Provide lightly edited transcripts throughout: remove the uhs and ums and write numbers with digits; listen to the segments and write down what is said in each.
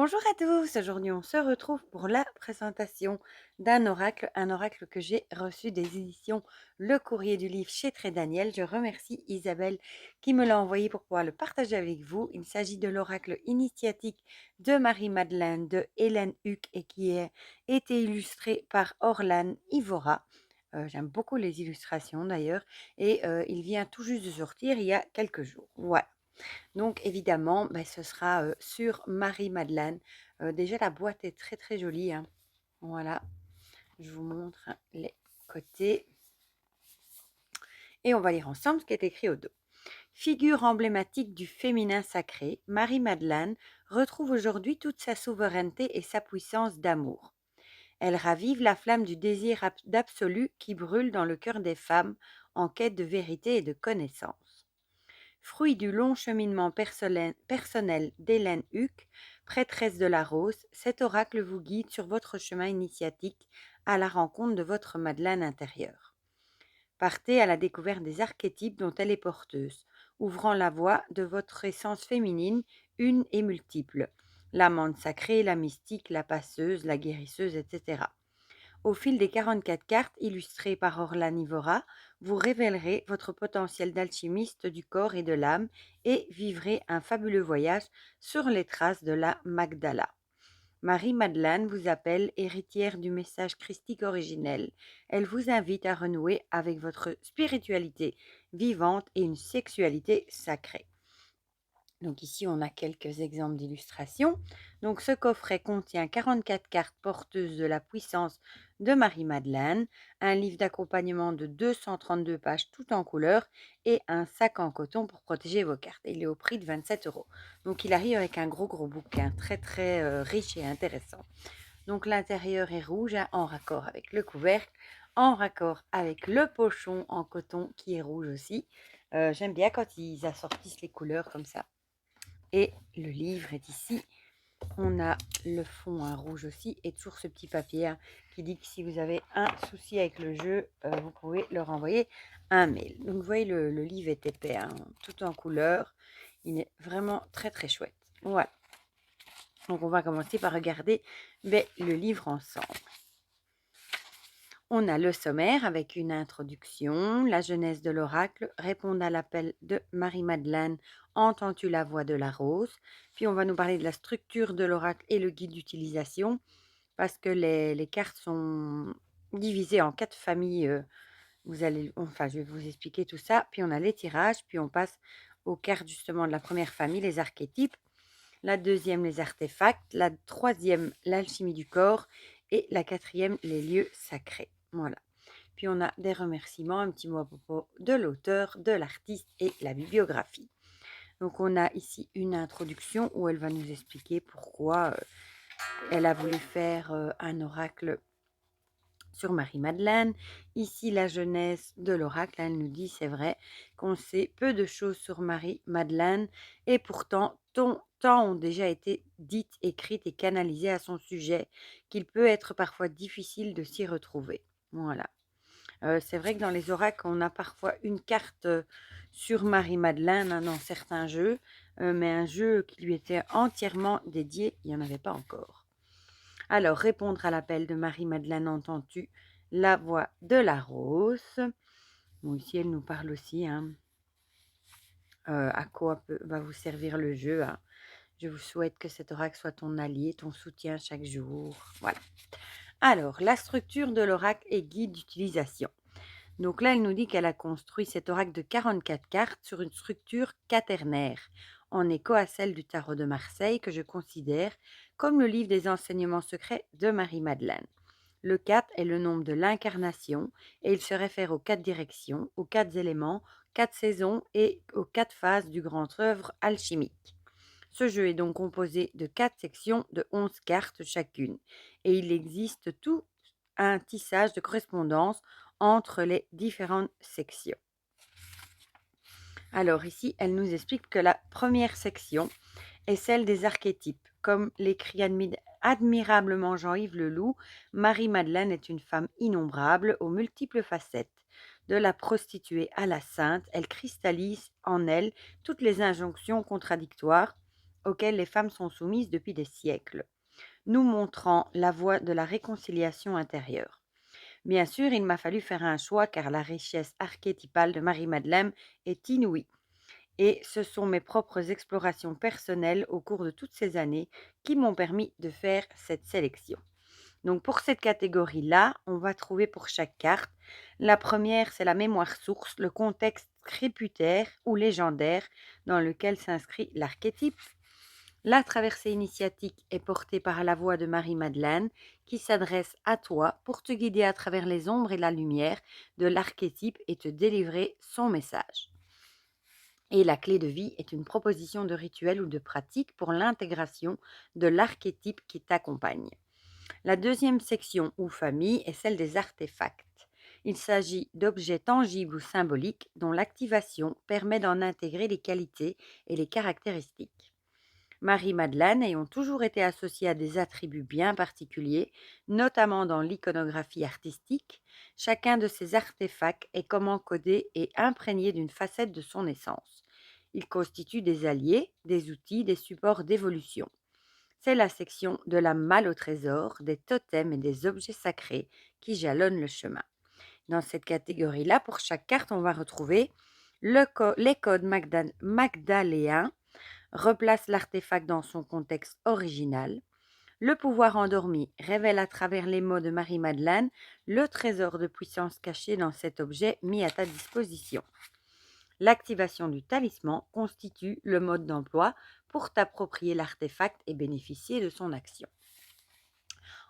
Bonjour à tous, aujourd'hui on se retrouve pour la présentation d'un oracle, un oracle que j'ai reçu des éditions Le Courrier du Livre chez Très Daniel. Je remercie Isabelle qui me l'a envoyé pour pouvoir le partager avec vous. Il s'agit de l'oracle initiatique de Marie-Madeleine de Hélène Huc et qui a été illustré par Orlan Ivora. J'aime beaucoup les illustrations d'ailleurs et il vient tout juste de sortir il y a quelques jours. Voilà. Donc évidemment, ce sera, sur Marie-Madeleine. Déjà la boîte est très, très jolie, hein. Voilà, je vous montre les côtés et on va lire ensemble ce qui est écrit au dos. Figure emblématique du féminin sacré, Marie-Madeleine retrouve aujourd'hui toute sa souveraineté et sa puissance d'amour. Elle ravive la flamme du désir d'absolu qui brûle dans le cœur des femmes en quête de vérité et de connaissance. Fruit du long cheminement personnel d'Hélène Huc, prêtresse de la Rose, cet oracle vous guide sur votre chemin initiatique à la rencontre de votre Madeleine intérieure. Partez à la découverte des archétypes dont elle est porteuse, ouvrant la voie de votre essence féminine, une et multiple, l'amante sacrée, la mystique, la passeuse, la guérisseuse, etc. Au fil des 44 cartes illustrées par Orlan Ivora, vous révélerez votre potentiel d'alchimiste du corps et de l'âme et vivrez un fabuleux voyage sur les traces de la Magdala. Marie-Madeleine vous appelle héritière du message christique originel. Elle vous invite à renouer avec votre spiritualité vivante et une sexualité sacrée. Donc ici, on a quelques exemples d'illustrations. Donc ce coffret contient 44 cartes porteuses de la puissance de Marie-Madeleine, un livre d'accompagnement de 232 pages tout en couleur et un sac en coton pour protéger vos cartes. Il est au prix de 27 euros. Donc il arrive avec un gros bouquin très très riche et intéressant. Donc l'intérieur est rouge, hein, en raccord avec le couvercle, en raccord avec le pochon en coton qui est rouge aussi. J'aime bien quand ils assortissent les couleurs comme ça. Et le livre est ici. On a le fond rouge aussi et toujours ce petit papier, hein, qui dit que si vous avez un souci avec le jeu, vous pouvez leur envoyer un mail. Donc vous voyez, le livre est épais, hein, tout en couleur. Il est vraiment très très chouette. Voilà. Donc on va commencer par regarder le livre ensemble. On a le sommaire avec une introduction, la jeunesse de l'oracle, répondre à l'appel de Marie-Madeleine, entends-tu la voix de la rose? Puis on va nous parler de la structure de l'oracle et le guide d'utilisation, parce que les cartes sont divisées en 4 familles. Je vais vous expliquer tout ça. Puis on a les tirages, puis on passe aux cartes justement de la première famille, les archétypes, la deuxième, les artefacts, la troisième, l'alchimie du corps, et la quatrième, les lieux sacrés. Voilà. Puis on a des remerciements, un petit mot à propos de l'auteur, de l'artiste et la bibliographie. Donc on a ici une introduction où elle va nous expliquer pourquoi elle a voulu faire un oracle sur Marie-Madeleine. Ici, la jeunesse de l'oracle, elle nous dit, c'est vrai, qu'on sait peu de choses sur Marie-Madeleine et pourtant, tant ont déjà été dites, écrites et canalisées à son sujet qu'il peut être parfois difficile de s'y retrouver. Voilà. C'est vrai que dans les oracles, on a parfois une carte sur Marie-Madeleine, hein, dans certains jeux, mais un jeu qui lui était entièrement dédié, il n'y en avait pas encore. Alors, répondre à l'appel de Marie-Madeleine, entends-tu la voix de la rose? Bon, ici, elle nous parle aussi, hein, à quoi va vous servir le jeu, hein. Je vous souhaite que cet oracle soit ton allié, ton soutien chaque jour. Voilà. Alors, la structure de l'oracle et guide d'utilisation. Donc là, elle nous dit qu'elle a construit cet oracle de 44 cartes sur une structure quaternaire, en écho à celle du tarot de Marseille, que je considère comme le livre des enseignements secrets de Marie-Madeleine. Le 4 est le nombre de l'incarnation et il se réfère aux 4 directions, aux 4 éléments, 4 saisons et aux 4 phases du grand œuvre alchimique. Ce jeu est donc composé de 4 sections de 11 cartes chacune et il existe tout un tissage de correspondance entre les différentes sections. Alors ici, elle nous explique que la première section est celle des archétypes. Comme l'écrit admirablement Jean-Yves Leloup, Marie-Madeleine est une femme innombrable aux multiples facettes. De la prostituée à la sainte, elle cristallise en elle toutes les injonctions contradictoires auxquelles les femmes sont soumises depuis des siècles, nous montrant la voie de la réconciliation intérieure. Bien sûr, il m'a fallu faire un choix car la richesse archétypale de Marie-Madeleine est inouïe. Et ce sont mes propres explorations personnelles au cours de toutes ces années qui m'ont permis de faire cette sélection. Donc pour cette catégorie-là, on va trouver pour chaque carte. La première, c'est la mémoire source, le contexte crépusculaire ou légendaire dans lequel s'inscrit l'archétype. La traversée initiatique est portée par la voix de Marie-Madeleine qui s'adresse à toi pour te guider à travers les ombres et la lumière de l'archétype et te délivrer son message. Et la clé de vie est une proposition de rituel ou de pratique pour l'intégration de l'archétype qui t'accompagne. La deuxième section ou famille est celle des artefacts. Il s'agit d'objets tangibles ou symboliques dont l'activation permet d'en intégrer les qualités et les caractéristiques. Marie-Madeleine ayant toujours été associée à des attributs bien particuliers, notamment dans l'iconographie artistique, chacun de ces artefacts est comme encodé et imprégné d'une facette de son essence. Ils constituent des alliés, des outils, des supports d'évolution. C'est la section de la malle au trésor, des totems et des objets sacrés qui jalonnent le chemin. Dans cette catégorie-là, pour chaque carte, on va retrouver les codes magdaléens, replace l'artefact dans son contexte original. Le pouvoir endormi révèle à travers les mots de Marie-Madeleine le trésor de puissance caché dans cet objet mis à ta disposition. L'activation du talisman constitue le mode d'emploi pour t'approprier l'artefact et bénéficier de son action.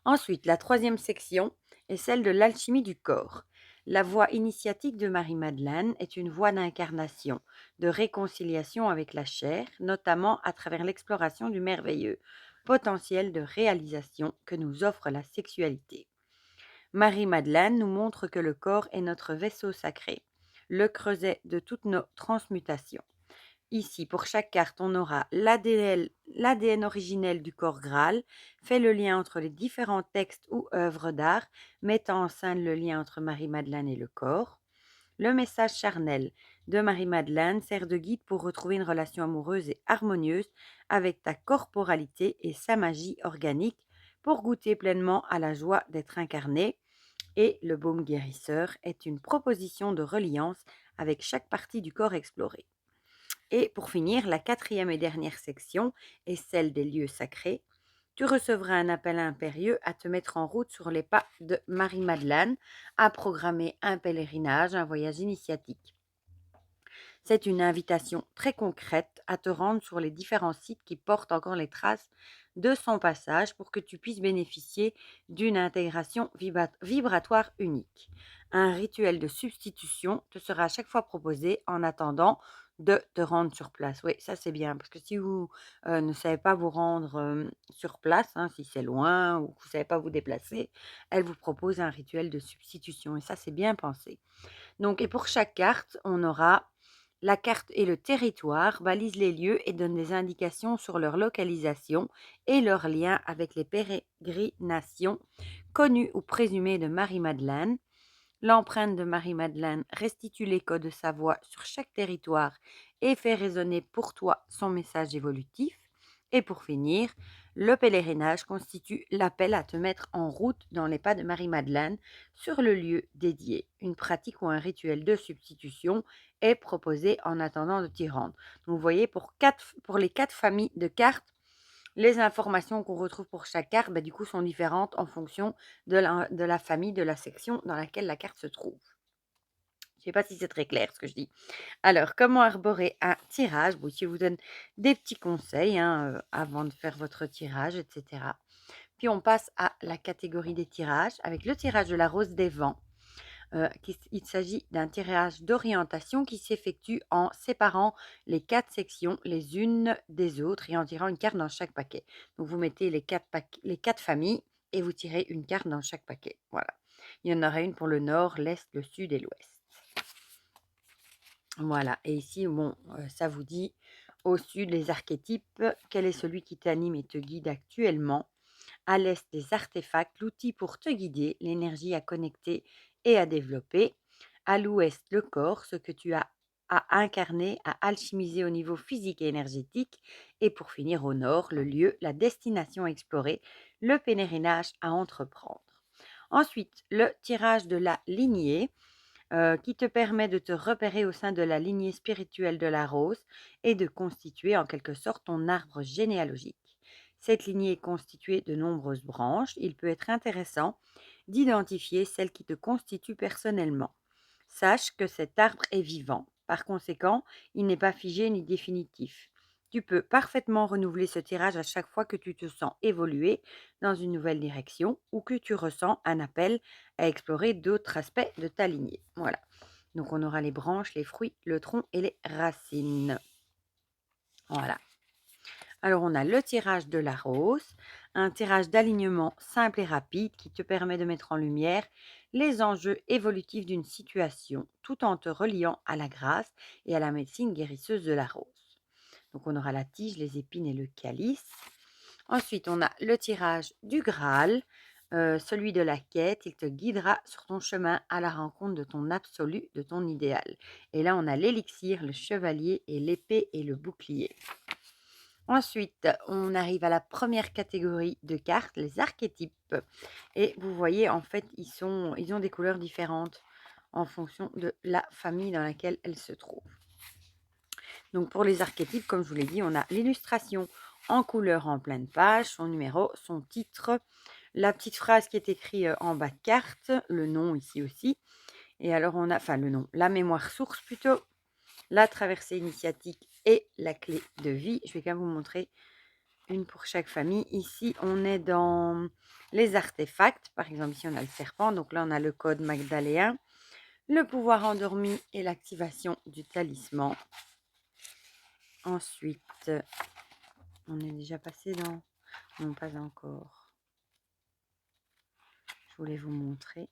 Ensuite, la troisième section est celle de l'alchimie du corps. La voie initiatique de Marie-Madeleine est une voie d'incarnation, de réconciliation avec la chair, notamment à travers l'exploration du merveilleux potentiel de réalisation que nous offre la sexualité. Marie-Madeleine nous montre que le corps est notre vaisseau sacré, le creuset de toutes nos transmutations. Ici, pour chaque carte, on aura l'ADN originel du corps Graal, fait le lien entre les différents textes ou œuvres d'art, mettant en scène le lien entre Marie-Madeleine et le corps. Le message charnel de Marie-Madeleine sert de guide pour retrouver une relation amoureuse et harmonieuse avec ta corporalité et sa magie organique pour goûter pleinement à la joie d'être incarné. Et le baume guérisseur est une proposition de reliance avec chaque partie du corps exploré. Et pour finir, la quatrième et dernière section est celle des lieux sacrés. Tu recevras un appel impérieux à te mettre en route sur les pas de Marie-Madeleine, à programmer un pèlerinage, un voyage initiatique. C'est une invitation très concrète à te rendre sur les différents sites qui portent encore les traces de son passage pour que tu puisses bénéficier d'une intégration vibratoire unique. Un rituel de substitution te sera à chaque fois proposé en attendant de te rendre sur place. Oui, ça c'est bien, parce que si vous ne savez pas vous rendre sur place, hein, si c'est loin ou que vous ne savez pas vous déplacer, elle vous propose un rituel de substitution et ça c'est bien pensé. Donc, et pour chaque carte, on aura la carte et le territoire balisent les lieux et donnent des indications sur leur localisation et leur lien avec les pérégrinations connues ou présumées de Marie-Madeleine. L'empreinte de Marie-Madeleine restitue l'écho de sa voix sur chaque territoire et fait résonner pour toi son message évolutif. Et pour finir, le pèlerinage constitue l'appel à te mettre en route dans les pas de Marie-Madeleine sur le lieu dédié. Une pratique ou un rituel de substitution est proposé en attendant de t'y rendre. Donc, vous voyez, pour les 4 familles de cartes, les informations qu'on retrouve pour chaque carte, du coup, sont différentes en fonction de la famille, de la section dans laquelle la carte se trouve. Je ne sais pas si c'est très clair ce que je dis. Alors, comment arborer un tirage? Bon, ici, je vous donne des petits conseils avant de faire votre tirage, etc. Puis, on passe à la catégorie des tirages avec le tirage de la rose des vents. Il s'agit d'un tirage d'orientation qui s'effectue en séparant les 4 sections les unes des autres et en tirant une carte dans chaque paquet. Donc, vous mettez les 4 familles et vous tirez une carte dans chaque paquet. Voilà. Il y en aura une pour le nord, l'est, le sud et l'ouest. Voilà. Et ici, bon, ça vous dit au sud les archétypes. Quel est celui qui t'anime et te guide actuellement? À l'est, les artefacts, l'outil pour te guider, l'énergie à connecter et à développer. À l'ouest, le corps, ce que tu as à incarner, à alchimiser au niveau physique et énergétique. Et pour finir, au nord, le lieu, la destination à explorer, le pèlerinage à entreprendre. Ensuite, le tirage de la lignée qui te permet de te repérer au sein de la lignée spirituelle de la rose et de constituer en quelque sorte ton arbre généalogique. Cette lignée est constituée de nombreuses branches. Il peut être intéressant d'identifier celle qui te constitue personnellement. Sache que cet arbre est vivant. Par conséquent, il n'est pas figé ni définitif. Tu peux parfaitement renouveler ce tirage à chaque fois que tu te sens évoluer dans une nouvelle direction ou que tu ressens un appel à explorer d'autres aspects de ta lignée. Voilà. Donc on aura les branches, les fruits, le tronc et les racines. Voilà. Alors on a le tirage de la rose, un tirage d'alignement simple et rapide qui te permet de mettre en lumière les enjeux évolutifs d'une situation tout en te reliant à la grâce et à la médecine guérisseuse de la rose. Donc on aura la tige, les épines et le calice. Ensuite, on a le tirage du Graal, celui de la quête. Il te guidera sur ton chemin à la rencontre de ton absolu, de ton idéal. Et là, on a l'élixir, le chevalier et l'épée et le bouclier. Ensuite, on arrive à la première catégorie de cartes, les archétypes. Et vous voyez, en fait, ils ont des couleurs différentes en fonction de la famille dans laquelle elles se trouvent. Donc pour les archétypes, comme je vous l'ai dit, on a l'illustration en couleur en pleine page, son numéro, son titre, la petite phrase qui est écrite en bas de carte, le nom ici aussi. Et alors on a, enfin le nom, la mémoire source plutôt, la traversée initiatique et la clé de vie. Je vais quand même vous montrer une pour chaque famille. Ici, on est dans les artefacts. Par exemple, ici, on a le serpent. Donc là, on a le code magdaléen, le pouvoir endormi et l'activation du talisman. Ensuite, on est déjà passé dans... Non, pas encore. Je voulais vous montrer.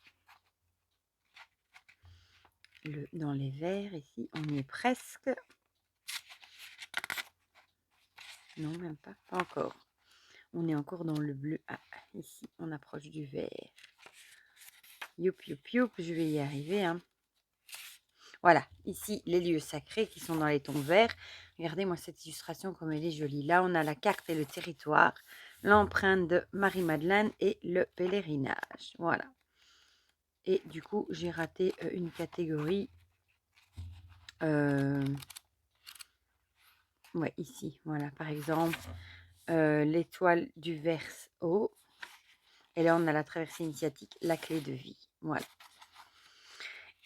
Dans les verts, ici, on y est presque. Non, même pas. Pas encore. On est encore dans le bleu. Ah, ici, on approche du vert. Youp, youp, youp, je vais y arriver. Hein. Voilà, ici, les lieux sacrés qui sont dans les tons verts. Regardez-moi cette illustration comme elle est jolie. Là, on a la carte et le territoire, l'empreinte de Marie-Madeleine et le pèlerinage. Voilà. Et du coup, j'ai raté une catégorie. Ouais, ici, voilà, par exemple, l'étoile du Verseau. Et là, on a la traversée initiatique, la clé de vie. Voilà.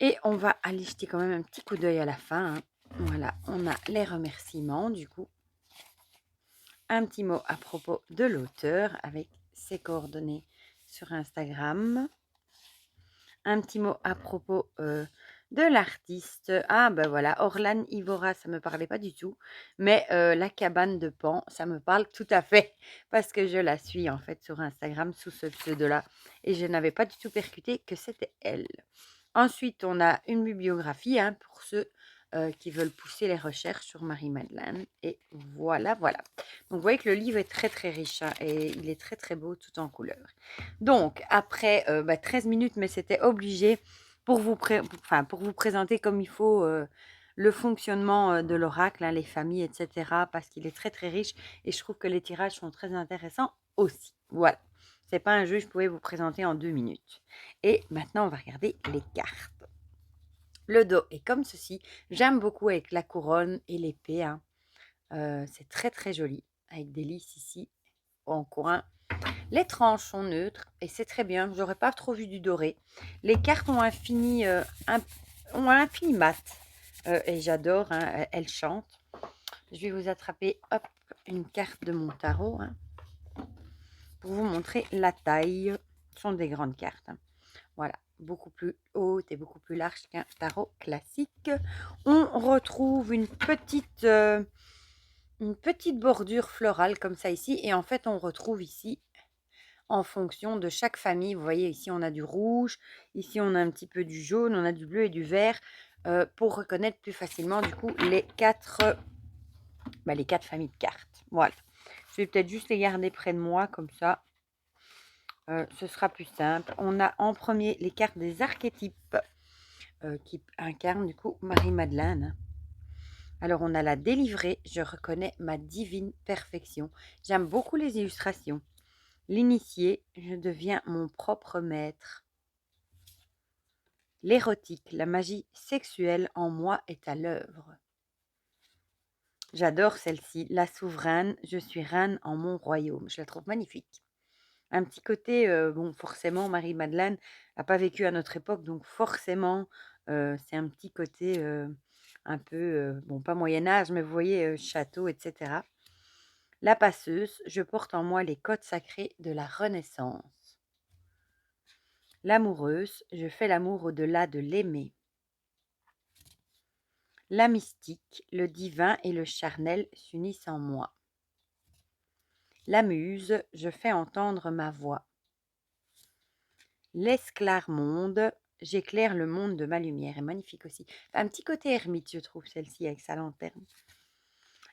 Et on va aller jeter quand même un petit coup d'œil à la fin. Hein. Voilà, on a les remerciements, du coup. Un petit mot à propos de l'auteur avec ses coordonnées sur Instagram. Un petit mot à propos de l'artiste. Ah ben voilà, Orlan Ivora, ça ne me parlait pas du tout. Mais la cabane de Pan, ça me parle tout à fait. Parce que je la suis en fait sur Instagram sous ce pseudo-là. Et je n'avais pas du tout percuté que c'était elle. Ensuite, on a une bibliographie hein, pour ceux qui veulent pousser les recherches sur Marie-Madeleine. Et voilà, voilà. Donc, vous voyez que le livre est très, très riche hein, et il est très, très beau tout en couleur. Donc, après 13 minutes, mais c'était obligé pour vous, pour vous présenter comme il faut le fonctionnement de l'oracle, hein, les familles, etc. Parce qu'il est très, très riche et je trouve que les tirages sont très intéressants aussi. Voilà. C'est pas un jeu que je pouvais vous présenter en 2 minutes. Et maintenant, on va regarder les cartes. Le dos est comme ceci. J'aime beaucoup avec la couronne et l'épée. Hein. C'est très très joli. Avec des lys ici en coin. Les tranches sont neutres et c'est très bien. J'aurais pas trop vu du doré. Les cartes ont un fini mat. Et j'adore. Hein, elles chantent. Je vais vous attraper hop, une carte de mon tarot. Hein, pour vous montrer la taille. Ce sont des grandes cartes. Hein. Voilà, beaucoup plus haute et beaucoup plus large qu'un tarot classique. On retrouve une petite bordure florale comme ça ici. Et en fait, on retrouve ici, en fonction de chaque famille, vous voyez ici, on a du rouge. Ici, on a un petit peu du jaune, on a du bleu et du vert. Pour reconnaître plus facilement, du coup, les quatre familles de cartes. Voilà. Je vais peut-être juste les garder près de moi, comme ça. Ce sera plus simple. On a en premier les cartes des archétypes qui incarnent du coup Marie-Madeleine. Alors on a la délivrée, je reconnais ma divine perfection. J'aime beaucoup les illustrations. L'initié, je deviens mon propre maître. L'érotique, la magie sexuelle en moi est à l'œuvre. J'adore celle-ci. La souveraine, je suis reine en mon royaume. Je la trouve magnifique. Un petit côté, bon, forcément, Marie-Madeleine n'a pas vécu à notre époque, donc forcément, c'est un petit côté un peu, bon, pas Moyen Âge, mais vous voyez, château, etc. La passeuse, je porte en moi les codes sacrés de la Renaissance. L'amoureuse, je fais l'amour au-delà de l'aimer. La mystique, le divin et le charnel s'unissent en moi. La muse, je fais entendre ma voix. L'esclarmonde, j'éclaire le monde de ma lumière. Est magnifique aussi. Un petit côté ermite, je trouve, celle-ci, avec sa lanterne.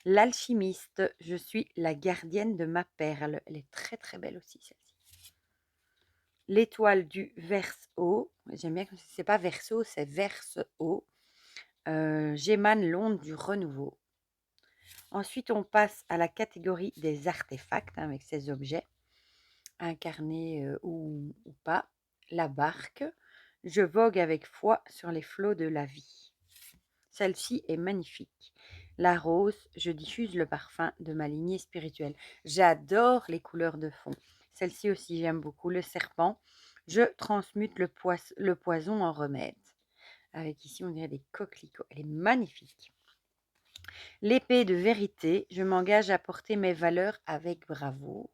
L'alchimiste, je suis la gardienne de ma perle. Elle est très très belle aussi, celle-ci. L'étoile du Verseau, j'aime bien que c'est pas Verseau, c'est Verseau. J'émane l'onde du renouveau. Ensuite, on passe à la catégorie des artefacts, avec ces objets, incarnés ou pas. La barque, je vogue avec foi sur les flots de la vie. Celle-ci est magnifique. La rose, je diffuse le parfum de ma lignée spirituelle. J'adore les couleurs de fond. Celle-ci aussi, j'aime beaucoup. Le serpent, je transmute le poison en remède. Avec ici, on dirait des coquelicots. Elle est magnifique. L'épée de vérité, je m'engage à porter mes valeurs avec bravoure.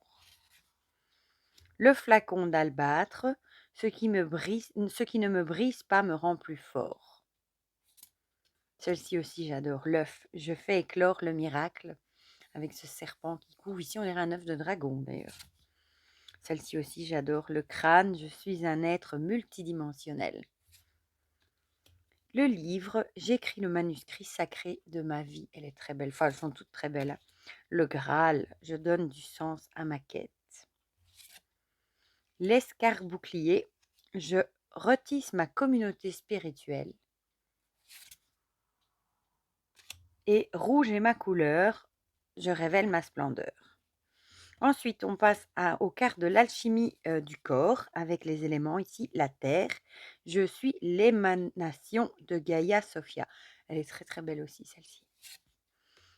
Le flacon d'albâtre, ce qui ne me brise pas me rend plus fort. Celle-ci aussi, j'adore. L'œuf, je fais éclore le miracle avec ce serpent qui couvre. Ici, on dirait un œuf de dragon d'ailleurs. Celle-ci aussi, j'adore. Le crâne, je suis un être multidimensionnel. Le livre, j'écris le manuscrit sacré de ma vie. Elle est très belle. Enfin, elles sont toutes très belles, hein. Le Graal, je donne du sens à ma quête. L'escarbouclier, je retisse ma communauté spirituelle. Et rouge est ma couleur, je révèle ma splendeur. Ensuite, on passe aux cartes de l'alchimie du corps avec les éléments ici, la terre. Je suis l'émanation de Gaïa Sophia. Elle est très très belle aussi celle-ci.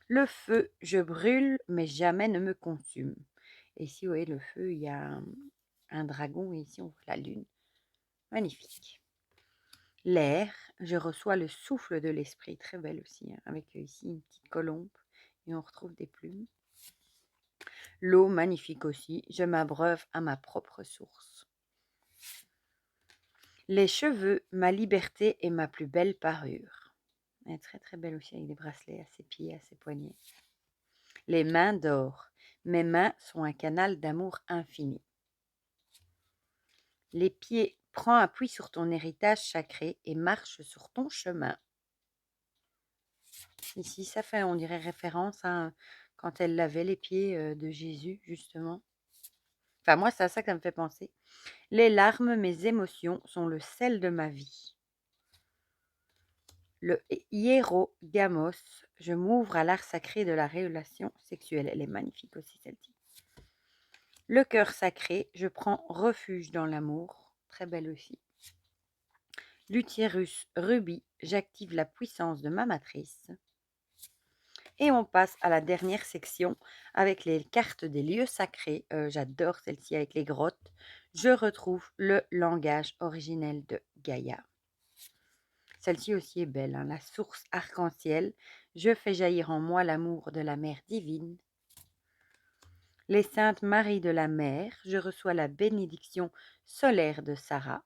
Le feu, je brûle mais jamais ne me consume. Et ici, vous voyez le feu, il y a un dragon et ici on voit la lune. Magnifique. L'air, je reçois le souffle de l'esprit. Très belle aussi, hein, avec ici une petite colombe et on retrouve des plumes. L'eau, magnifique aussi, je m'abreuve à ma propre source. Les cheveux, ma liberté et ma plus belle parure. Elle est très très belle aussi avec des bracelets à ses pieds, à ses poignets. Les mains d'or, mes mains sont un canal d'amour infini. Les pieds, prends appui sur ton héritage sacré et marche sur ton chemin. Ici, ça fait, on dirait référence à quand elle lavait les pieds de Jésus, justement. Enfin, moi, c'est à ça que ça me fait penser. Les larmes, mes émotions, sont le sel de ma vie. Le hiérogamos, je m'ouvre à l'art sacré de la relation sexuelle. Elle est magnifique aussi, celle-ci. Le cœur sacré, je prends refuge dans l'amour. Très belle aussi. L'utérus rubis, j'active la puissance de ma matrice. Et on passe à la dernière section avec les cartes des lieux sacrés. J'adore celle-ci avec les grottes. Je retrouve le langage originel de Gaïa. Celle-ci aussi est belle, hein, la source arc-en-ciel. Je fais jaillir en moi l'amour de la mère divine. Les saintes Maries de la mer, je reçois la bénédiction solaire de Sarah.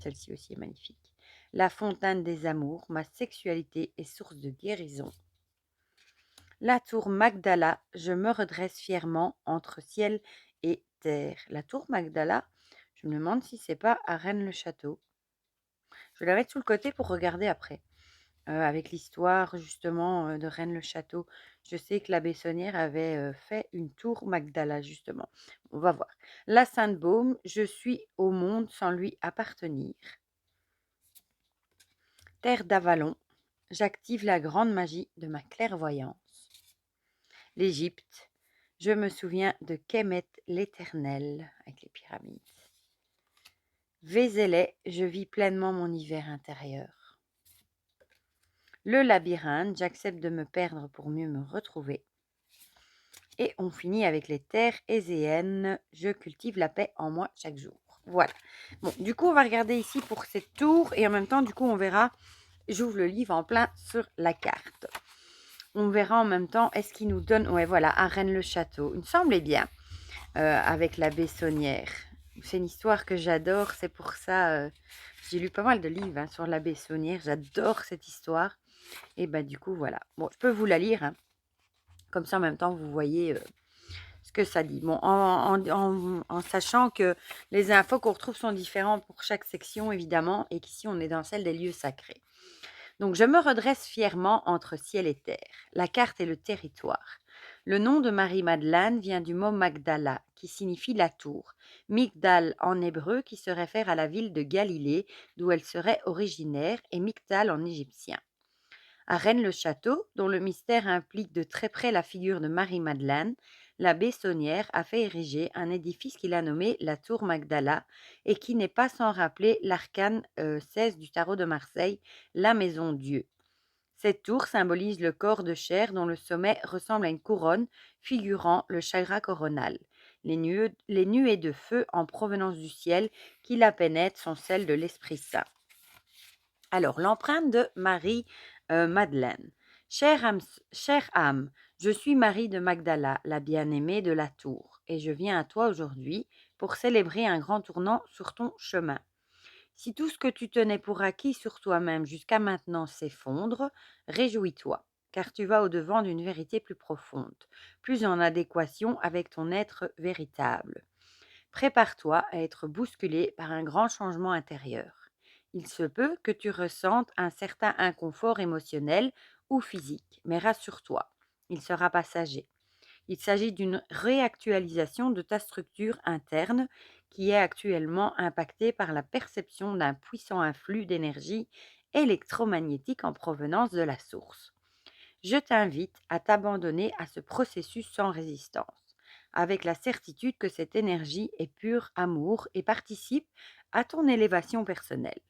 Celle-ci aussi est magnifique. La fontaine des amours, ma sexualité est source de guérison. La tour Magdala, je me redresse fièrement entre ciel et terre. La tour Magdala, je me demande si c'est pas à Rennes-le-Château. Je vais la mettre sur le côté pour regarder après. Avec l'histoire justement de Rennes-le-Château. Je sais que l'abbé Saunière avait fait une tour Magdala justement. On va voir. La Sainte-Baume, je suis au monde sans lui appartenir. Terre d'Avalon, J'active la grande magie de ma clairvoyance. L'Égypte, je me souviens de Kemet l'Éternel avec les pyramides. Vézélé, je vis pleinement mon hiver intérieur. Le labyrinthe, j'accepte de me perdre pour mieux me retrouver. Et on finit avec les terres éséennes, je cultive la paix en moi chaque jour. Voilà. Bon, du coup, on va regarder ici pour cette tour et en même temps, du coup, on verra, j'ouvre le livre en plein sur la carte. On verra en même temps, est-ce qu'il nous donne, ouais, voilà, à Rennes-le-Château. Il me semblait bien, avec la Bessonnière. C'est une histoire que j'adore, c'est pour ça, j'ai lu pas mal de livres hein, sur la Bessonnière, j'adore cette histoire. Et ben du coup, voilà. Bon, je peux vous la lire, hein. Comme ça, en même temps, vous voyez ce que ça dit. Bon, en sachant que les infos qu'on retrouve sont différentes pour chaque section, évidemment, et qu'ici, on est dans celle des lieux sacrés. Donc, je me redresse fièrement entre ciel et terre. La carte est le territoire. Le nom de Marie-Madeleine vient du mot Magdala, qui signifie la tour. Migdal en hébreu, qui se réfère à la ville de Galilée, d'où elle serait originaire, et Migdal en égyptien. À Rennes-le-Château, dont le mystère implique de très près la figure de Marie-Madeleine, la Bessonnière a fait ériger un édifice qu'il a nommé la Tour Magdala et qui n'est pas sans rappeler l'arcane 16 du tarot de Marseille, la Maison Dieu. Cette tour symbolise le corps de chair dont le sommet ressemble à une couronne figurant le chakra coronal. Les nuées de feu en provenance du ciel qui la pénètrent sont celles de l'Esprit Saint. Alors, l'empreinte de Marie-Madeleine. Chère âme, je suis Marie de Magdala, la bien-aimée de la tour, et je viens à toi aujourd'hui pour célébrer un grand tournant sur ton chemin. Si tout ce que tu tenais pour acquis sur toi-même jusqu'à maintenant s'effondre, réjouis-toi, car tu vas au-devant d'une vérité plus profonde, plus en adéquation avec ton être véritable. Prépare-toi à être bousculé par un grand changement intérieur. Il se peut que tu ressentes un certain inconfort émotionnel ou physique, mais rassure-toi, il sera passager. Il s'agit d'une réactualisation de ta structure interne qui est actuellement impactée par la perception d'un puissant influx d'énergie électromagnétique en provenance de la source. Je t'invite à t'abandonner à ce processus sans résistance, avec la certitude que cette énergie est pur amour et participe à ton élévation personnelle.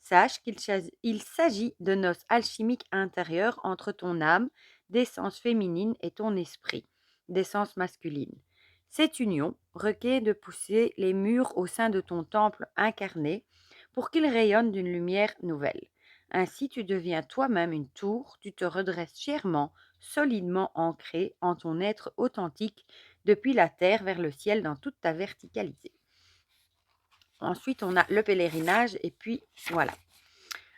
Sache qu'il s'agit de noces alchimiques intérieures entre ton âme, d'essence féminine, et ton esprit, d'essence masculine. Cette union requiert de pousser les murs au sein de ton temple incarné pour qu'ils rayonnent d'une lumière nouvelle. Ainsi, tu deviens toi-même une tour, tu te redresses fièrement, solidement ancré en ton être authentique, depuis la terre vers le ciel dans toute ta verticalité. Ensuite, on a le pèlerinage et puis voilà.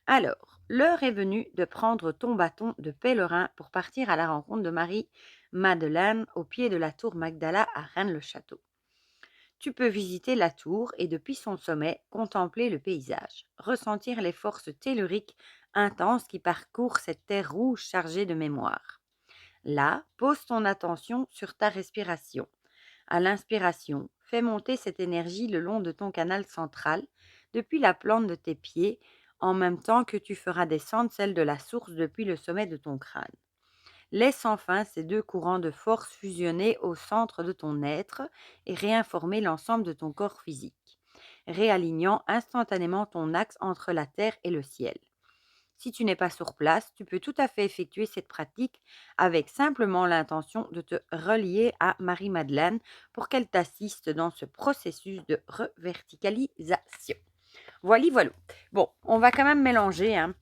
Alors, l'heure est venue de prendre ton bâton de pèlerin pour partir à la rencontre de Marie-Madeleine au pied de la tour Magdala à Rennes-le-Château. Tu peux visiter la tour et depuis son sommet, contempler le paysage, ressentir les forces telluriques intenses qui parcourent cette terre rouge chargée de mémoire. Là, pose ton attention sur ta respiration. À l'inspiration, fais monter cette énergie le long de ton canal central, depuis la plante de tes pieds, en même temps que tu feras descendre celle de la source depuis le sommet de ton crâne. Laisse enfin ces deux courants de force fusionner au centre de ton être et réinformer l'ensemble de ton corps physique, réalignant instantanément ton axe entre la terre et le ciel. Si tu n'es pas sur place, tu peux tout à fait effectuer cette pratique avec simplement l'intention de te relier à Marie-Madeleine pour qu'elle t'assiste dans ce processus de reverticalisation. Voilà. Bon, on va quand même mélanger, hein.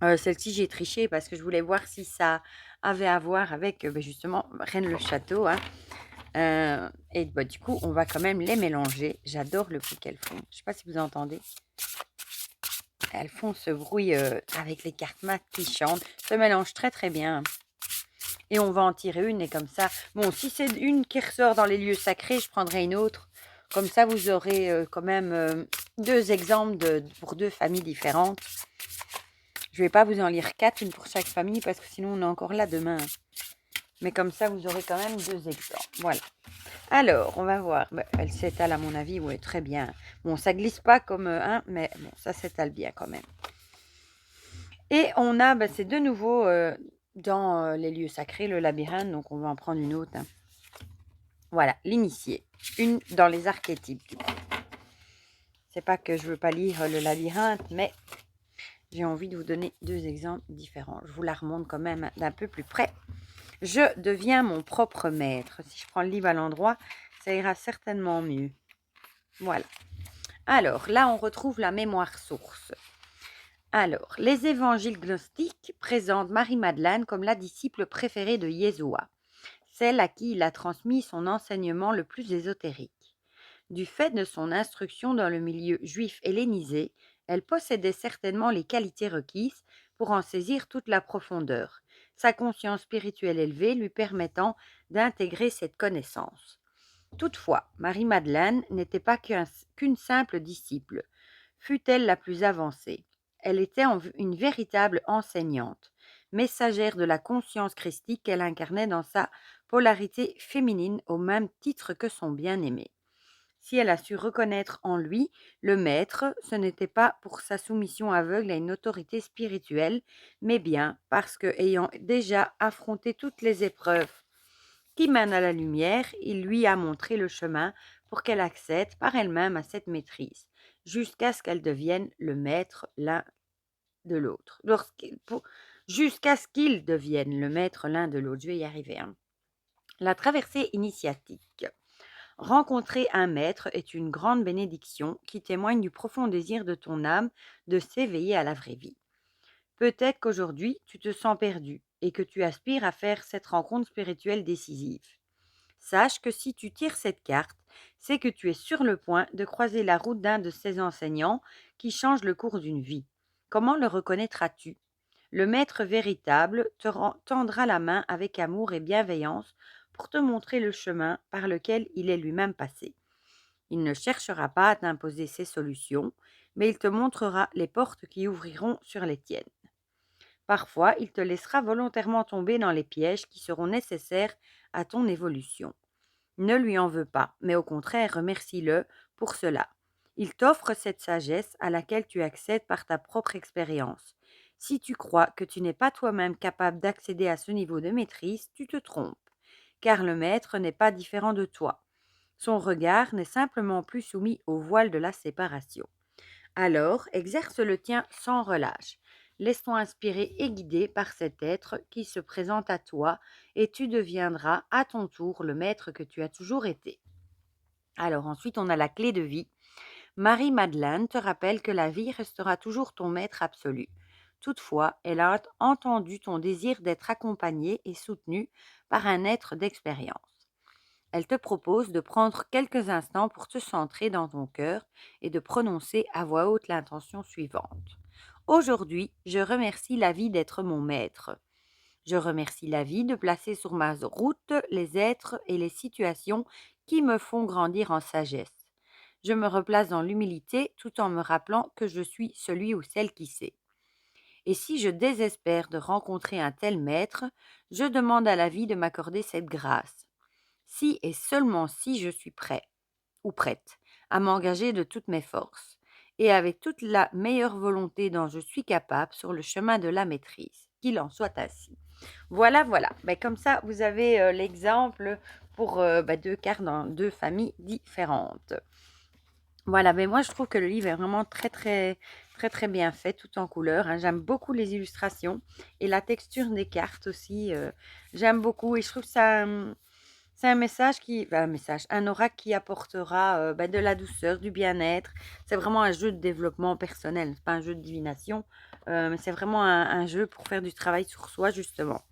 Celle-ci, j'ai triché parce que je voulais voir si ça avait à voir avec justement Rennes-le-Château. Hein. Et du coup, on va quand même les mélanger. J'adore le bruit qu'elles font. Je ne sais pas si vous entendez. Elles font ce bruit avec les cartes mat qui chantent. Ça mélange très très bien. Et on va en tirer une et comme ça. Bon, si c'est une qui ressort dans les lieux sacrés, je prendrai une autre. Comme ça, vous aurez quand même deux exemples pour deux familles différentes. Je ne vais pas vous en lire 4, une pour chaque famille, parce que sinon on est encore là demain. Mais comme ça, vous aurez quand même deux exemples. Voilà. Alors, on va voir. Elle s'étale à mon avis, oui, très bien. Bon, ça glisse pas comme un, mais bon, ça s'étale bien quand même. Et on a, c'est de nouveau dans les lieux sacrés, le labyrinthe, donc on va en prendre une autre. Hein. Voilà, l'initié, une dans les archétypes. C'est pas que je veux pas lire le labyrinthe, mais j'ai envie de vous donner 2 exemples différents. Je vous la remonte quand même d'un peu plus près. Je deviens mon propre maître. Si je prends le livre à l'endroit, ça ira certainement mieux. Voilà. Alors, là, on retrouve la mémoire source. Alors, les évangiles gnostiques présentent Marie-Madeleine comme la disciple préférée de Yeshua, celle à qui il a transmis son enseignement le plus ésotérique. Du fait de son instruction dans le milieu juif hellénisé, elle possédait certainement les qualités requises pour en saisir toute la profondeur, sa conscience spirituelle élevée lui permettant d'intégrer cette connaissance. Toutefois, Marie-Madeleine n'était pas qu'une simple disciple, fût-elle la plus avancée. Elle était une véritable enseignante, messagère de la conscience christique qu'elle incarnait dans sa polarité féminine au même titre que son bien-aimé. Si elle a su reconnaître en lui le maître, ce n'était pas pour sa soumission aveugle à une autorité spirituelle, mais bien parce que, ayant déjà affronté toutes les épreuves qui mènent à la lumière, il lui a montré le chemin pour qu'elle accède par elle-même à cette maîtrise, jusqu'à ce qu'elle devienne le maître l'un de l'autre. Jusqu'à ce qu'ils deviennent le maître l'un de l'autre. Je vais y arriver. Hein. La traversée initiatique. Rencontrer un maître est une grande bénédiction qui témoigne du profond désir de ton âme de s'éveiller à la vraie vie. Peut-être qu'aujourd'hui, tu te sens perdu et que tu aspires à faire cette rencontre spirituelle décisive. Sache que si tu tires cette carte, c'est que tu es sur le point de croiser la route d'un de ces enseignants qui change le cours d'une vie. Comment le reconnaîtras-tu ? Le maître véritable te tendra la main avec amour et bienveillance pour te montrer le chemin par lequel il est lui-même passé. Il ne cherchera pas à t'imposer ses solutions, mais il te montrera les portes qui ouvriront sur les tiennes. Parfois, il te laissera volontairement tomber dans les pièges qui seront nécessaires à ton évolution. Ne lui en veux pas, mais au contraire, remercie-le pour cela. Il t'offre cette sagesse à laquelle tu accèdes par ta propre expérience. Si tu crois que tu n'es pas toi-même capable d'accéder à ce niveau de maîtrise, tu te trompes, car le maître n'est pas différent de toi. Son regard n'est simplement plus soumis au voile de la séparation. Alors, exerce le tien sans relâche. Laisse-toi inspirer et guider par cet être qui se présente à toi et tu deviendras à ton tour le maître que tu as toujours été. Alors ensuite, on a la clé de vie. Marie-Madeleine te rappelle que la vie restera toujours ton maître absolu. Toutefois, elle a entendu ton désir d'être accompagnée et soutenue par un être d'expérience. Elle te propose de prendre quelques instants pour te centrer dans ton cœur et de prononcer à voix haute l'intention suivante. Aujourd'hui, je remercie la vie d'être mon maître. Je remercie la vie de placer sur ma route les êtres et les situations qui me font grandir en sagesse. Je me replace dans l'humilité tout en me rappelant que je suis celui ou celle qui sait. Et si je désespère de rencontrer un tel maître, je demande à la vie de m'accorder cette grâce. Si et seulement si je suis prêt ou prête à m'engager de toutes mes forces et avec toute la meilleure volonté dont je suis capable sur le chemin de la maîtrise. Qu'il en soit ainsi. Voilà, voilà. Comme ça, vous avez l'exemple pour 2 cartes dans 2 familles différentes. Voilà, mais moi je trouve que le livre est vraiment très très très très bien fait, tout en couleur. Hein. J'aime beaucoup les illustrations et la texture des cartes aussi. J'aime beaucoup et je trouve que ça, c'est un message un oracle qui apportera de la douceur, du bien-être. C'est vraiment un jeu de développement personnel, c'est pas un jeu de divination, mais c'est vraiment un jeu pour faire du travail sur soi justement,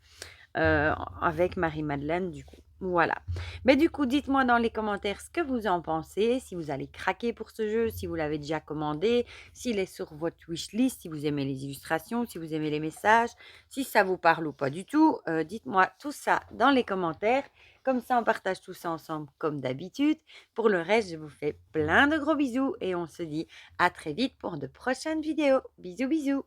avec Marie-Madeleine du coup. Voilà. Mais du coup, dites-moi dans les commentaires ce que vous en pensez, si vous allez craquer pour ce jeu, si vous l'avez déjà commandé, s'il est sur votre wishlist, si vous aimez les illustrations, si vous aimez les messages, si ça vous parle ou pas du tout. Dites-moi tout ça dans les commentaires. Comme ça, on partage tout ça ensemble comme d'habitude. Pour le reste, je vous fais plein de gros bisous et on se dit à très vite pour de prochaines vidéos. Bisous, bisous.